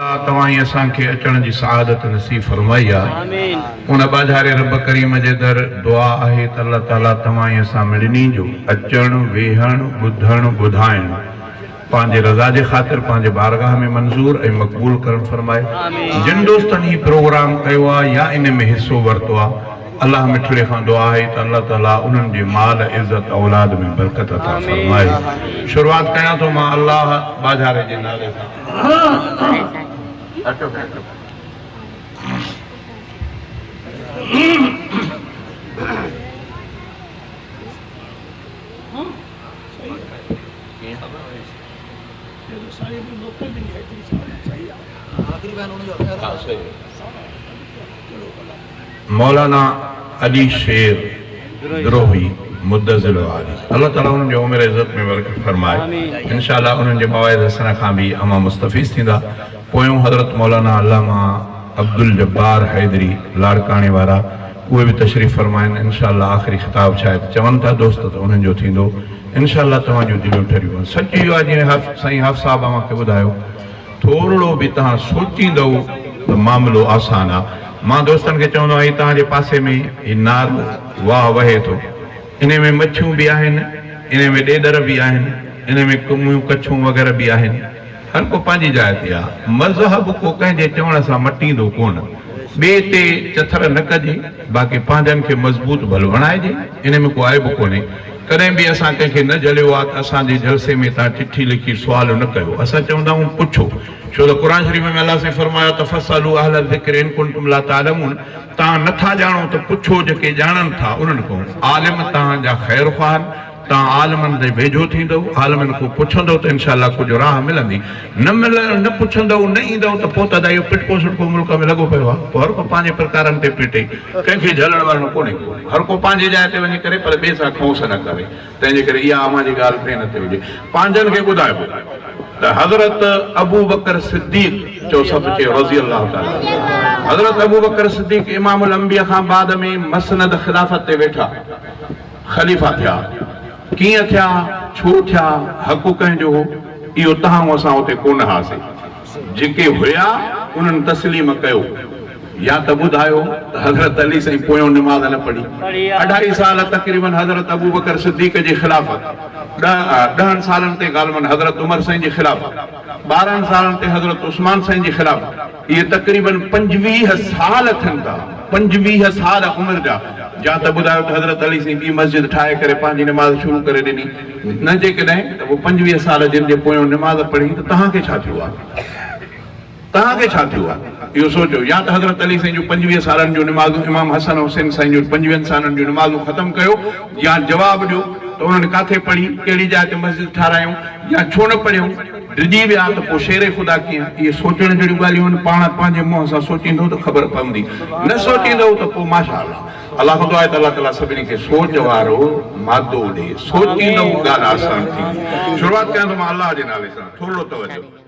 तवाई असांखे अचण जी सआदत नसीब फरमाई आहे। उन बाजारे रब करीम जे दर दुआ आहे त अल्लाह ताला तवाई असां मिलनी जो अचण वेहण ॿुधण ॿुधाइण पंहिंजे रज़ा जे ख़ातिर पंहिंजे बारगाह में मंज़ूर ऐं मक़बूल करण फरमाए। जिन दोस्तनि ही प्रोग्राम कयो आहे या इन में हिस्सो वरितो आहे, अल्लाह मिठड़े खां दुआ आहे त अल्लाह ताला उन्हनि जे माल इज़्ज़त औलाद में बरकत अता फरमाए। शुरुआत कयां थो मां अल्लाह बाजारे जे नाले सां। मौलाना अली शेर द्रोही मुद्दज़िल वाली अल्लाह ताला उन्हनि जो उमिर इज़्ज़त में बरकत फरमाए। इंशाअल्लाह उन्हनि जे मवाइद हसन खां भी अमा मुस्तफ़ीज़ थींदा। पोयों हज़रत मौलाना अल्लामा अब्दुल जब्बार हैदरी लाड़काणे वारा उहे भी तशरीफ़ फरमाइनि। इंशाअल्लाह आख़िरी ख़िताब शायद चवनि था दोस्त त उन्हनि जो थींदो। इंशाअल्लाह तव्हांजूं दिलियूं ठरियूं। सच इहो आहे जीअं साईं हाफ़ साहब मूंखे ॿुधायो, थोरो बि तव्हां सोचींदव त मामिलो आसान आहे। मां दोस्तनि खे चवंदो आहियां तव्हांजे पासे में ही नारो वाह वहे थो, इन में मच्छियूं भी आहिनि, इन में ॾेडर भी आहिनि, इन में कुमियूं कच्छूं वग़ैरह भी आहिनि। हर को पंहिंजी जाइ ते आहे। मज़हब को कंहिंजे चवण सां मटींदो कोन। ॿिए ते चथर न कजे, बाक़ी पंहिंजनि खे मज़बूत भल बणाइजे, इन में को आइब कोन्हे। कॾहिं बि असां कंहिंखे न जलियो आहे त असांजे जलसे में तव्हां चिठी लिखी सुवाल न कयो। असां चवंदा आहियूं पुछो, छो त क़ुरान शरीफ़ में अल्लाह से फरमायो त फसलू अहल ज़िक्र इन कुंतुम ला तालमून, तव्हां नथा ॼाणो त पुछो जेके ॼाणनि था उन्हनि खां। आलिम तव्हांजा ख़ैर ख़्वाह, तव्हां आलिमनि ते वेझो थींदव, आलिमनि खां पुछंदव त इंशाअल्लाह कुझु राह मिलंदी। न पुछंदव न ईंदव त पोइ त इहो पिटको सुटको मुल्क में लॻो पियो आहे। पोइ हर को पंहिंजे प्रकारनि ते पिटे, कंहिंखे झलण वलण कोन्हे। हर को पंहिंजे जाइ ते वञी करे पर ॿिए सां खौस न करे। तंहिंजे करे इहा अमां जी ॻाल्हि थिए न थी हुजे। पंहिंजनि खे ॿुधाइबो त हज़रत अबू बकर सिद्दीक़ जो सभु चयो रज़ी अल्लाह ताला। हज़रत अबू बकर सिद्दीक़ इमामुल अंबिया खां बाद में मसनद ख़िलाफ़त ते वेठा, ख़लीफ़ा थिया। कीअं थिया, छो थिया, हक़ कंहिंजो हो, इहो तव्हां असां उते कोन हासीं। जेके हुया उन्हनि तस्लीम कयो। या त ॿुधायो त हज़रत अली साईं पोयों निमाज़ न पढ़ी। 2.5 साल तक़रीबन हज़रत अबू बकर सिद्दीक़ जी ख़िलाफ़त, 10 सालनि ते ग़ालिबन हज़रत उमर साईं जी ख़िलाफ़त, 12 सालनि ते हज़रत उस्मान साईं जी ख़िलाफ़त। इहे तक़रीबन 25 साल थियनि था, 25 साल उमिरि जा। या त ॿुधायो त हज़रत अली साईं ॿी मस्जिद ठाहे करे पंहिंजी निमाज़ शुरू करे ॾिनी। न जेकॾहिं त उहो 25 साल जिन जे पोयों निमाज़ पढ़ी त तव्हांखे छा थियो आहे? तव्हांखे छा थियो आहे इहो सोचो। या त हज़रत अली साईं जूं 25 सालनि जूं निमाज़ूं, इमाम हसन हुसैन साईं जूं 25 सालनि जूं निमाज़ूं ख़तमु कयो, या जवाबु ॾियो त उन्हनि किथे पढ़ी, कहिड़ी जाइ ते मस्जिद ठारायूं, या छो न पढ़ियूं, डिॼी विया त पोइ शेरे ख़ुदा कीअं। इहे सोचण जहिड़ियूं ॻाल्हियूं आहिनि। पाण पंहिंजे मुंहं सां सोचींदो त ख़बर पवंदी, न सोचींदो त पोइ माशाअल्लाह। अल्लाह ख़ुदा आहे त अल्लाह ताला सभिनी खे सोच वारो मादो ॾे। सोचींदो ॻाल्हि आसान थी। शुरूआत कयां थो मां अल्लाह जे नाले सां। थोरो तवजो।